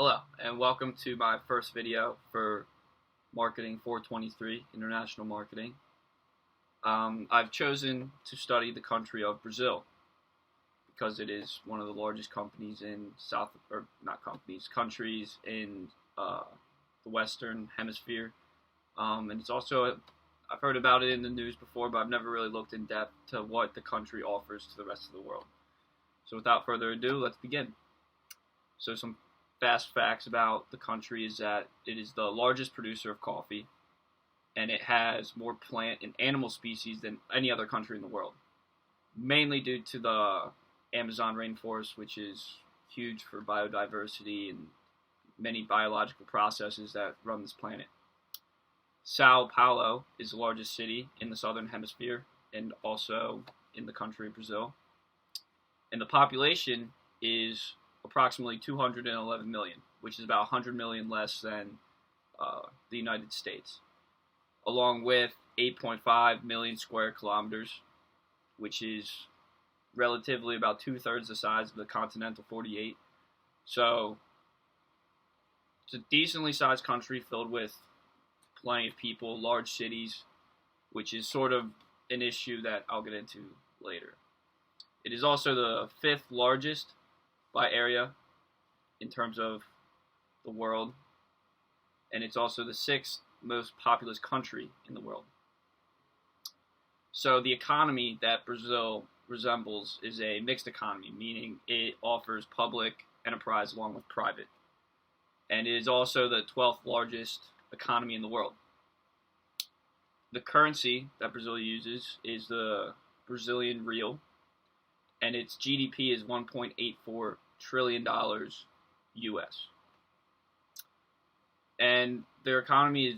Hello, and welcome to my first video for Marketing 423, International Marketing. I've chosen to study the country of Brazil because it is one of the largest countries in countries in the Western Hemisphere. And it's also, I've heard about it in the news before, but I've never really looked in depth to what the country offers to the rest of the world. So without further ado, let's begin. So some fast facts about the country is that it is the largest producer of coffee, and it has more plant and animal species than any other country in the world, mainly due to the Amazon rainforest, which is huge for biodiversity and many biological processes that run this planet. Sao Paulo is the largest city in the southern hemisphere and also in the country of Brazil, and the population is approximately 211 million, which is about 100 million less than the United States, along with 8.5 million square kilometers, which is relatively about two-thirds the size of the continental 48. So it's a decently sized country filled with plenty of people, large cities, which is sort of an issue that I'll get into later. It is also the fifth largest by area in terms of the world, and it's also the sixth most populous country in the world. So the economy that Brazil resembles is a mixed economy, meaning it offers public enterprise along with private, and it is also the 12th largest economy in the world. The currency that Brazil uses is the Brazilian real, and its GDP is $1.84 trillion US. And their economy is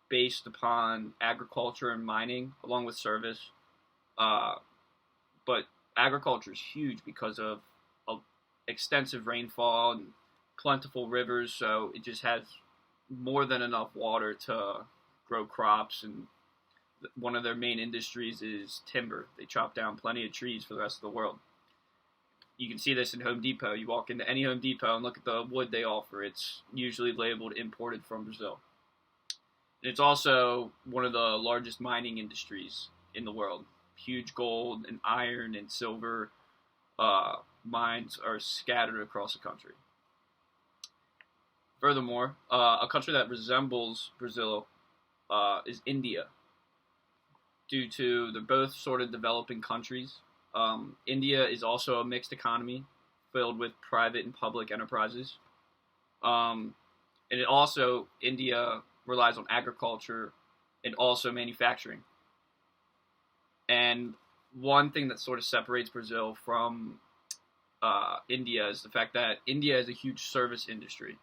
based upon agriculture and mining, along with service. But agriculture is huge because of extensive rainfall and plentiful rivers, so it just has more than enough water to grow crops, and one of their main industries is timber. They chop down plenty of trees for the rest of the world. You can see this in Home Depot. You walk into any Home Depot and look at the wood they offer. It's usually labeled imported from Brazil. And it's also one of the largest mining industries in the world. Huge gold and iron and silver mines are scattered across the country. Furthermore, a country that resembles Brazil is India, due to they're both sort of developing countries. India is also a mixed economy filled with private and public enterprises. And India relies on agriculture and also manufacturing. And one thing that sort of separates Brazil from India is the fact that India has a huge service industry,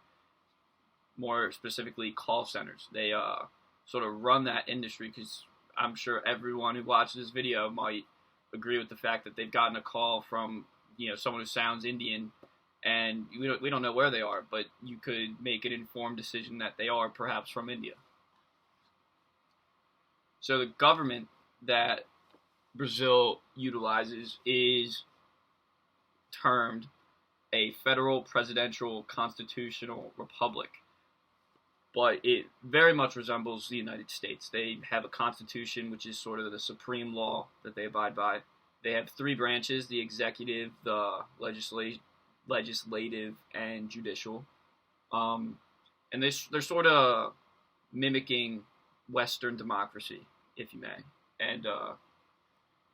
more specifically call centers. They sort of run that industry because I'm sure everyone who watches this video might agree with the fact that they've gotten a call from someone who sounds Indian, and we don't know where they are, but you could make an informed decision that they are perhaps from India. So the government that Brazil utilizes is termed a federal presidential constitutional republic, but it very much resembles the United States. They have a constitution, which is sort of the supreme law that they abide by. They have three branches: the executive, the legislative, and judicial. And they're sort of mimicking Western democracy, if you may. And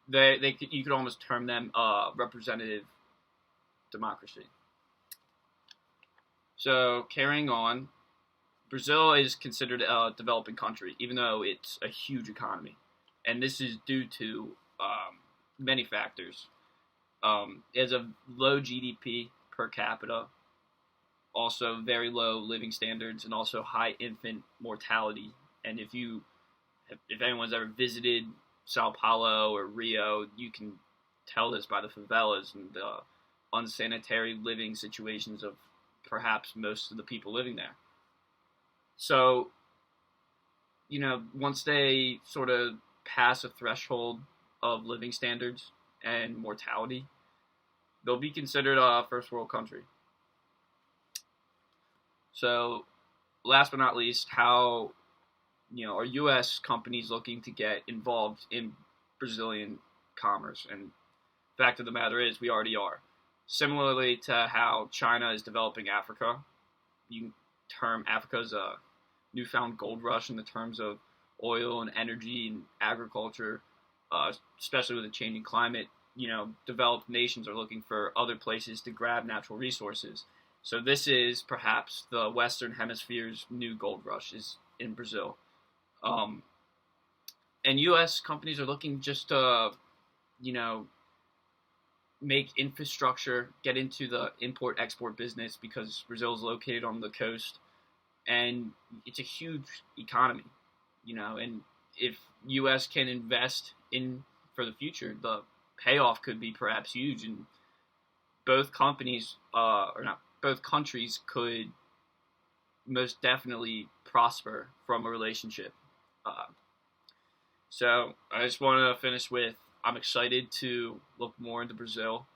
you could almost term them representative democracy. So carrying on, Brazil is considered a developing country, even though it's a huge economy. And this is due to many factors. It has a low GDP per capita, also very low living standards, and also high infant mortality. And if anyone's ever visited Sao Paulo or Rio, you can tell this by the favelas and the unsanitary living situations of perhaps most of the people living there. So, once they sort of pass a threshold of living standards and mortality, they'll be considered a first world country. So, last but not least, how are U.S. companies looking to get involved in Brazilian commerce? And fact of the matter is, we already are. Similarly to how China is developing Africa, you can term Africa as a newfound gold rush in the terms of oil and energy and agriculture, especially with a changing climate. Developed nations are looking for other places to grab natural resources. So this is perhaps the Western Hemisphere's new gold rush is in Brazil. Um, and U.S. companies are looking just to, you know, make infrastructure, get into the import-export business because Brazil is located on the coast, and it's a huge economy, and if U.S. can invest in for the future, the payoff could be perhaps huge, and both companies, or not, both countries could most definitely prosper from a relationship. Uh, so I just want to finish with I'm excited to look more into Brazil.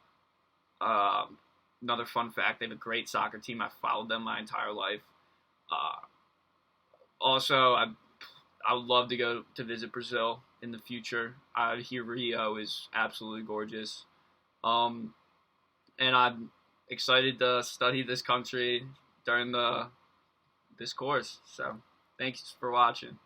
Um, Another fun fact: they have a great soccer team. I've followed them my entire life. Uh, Also, I would love to go to visit Brazil in the future. I hear Rio is absolutely gorgeous. Um, and I'm excited to study this country during this course. So, thanks for watching.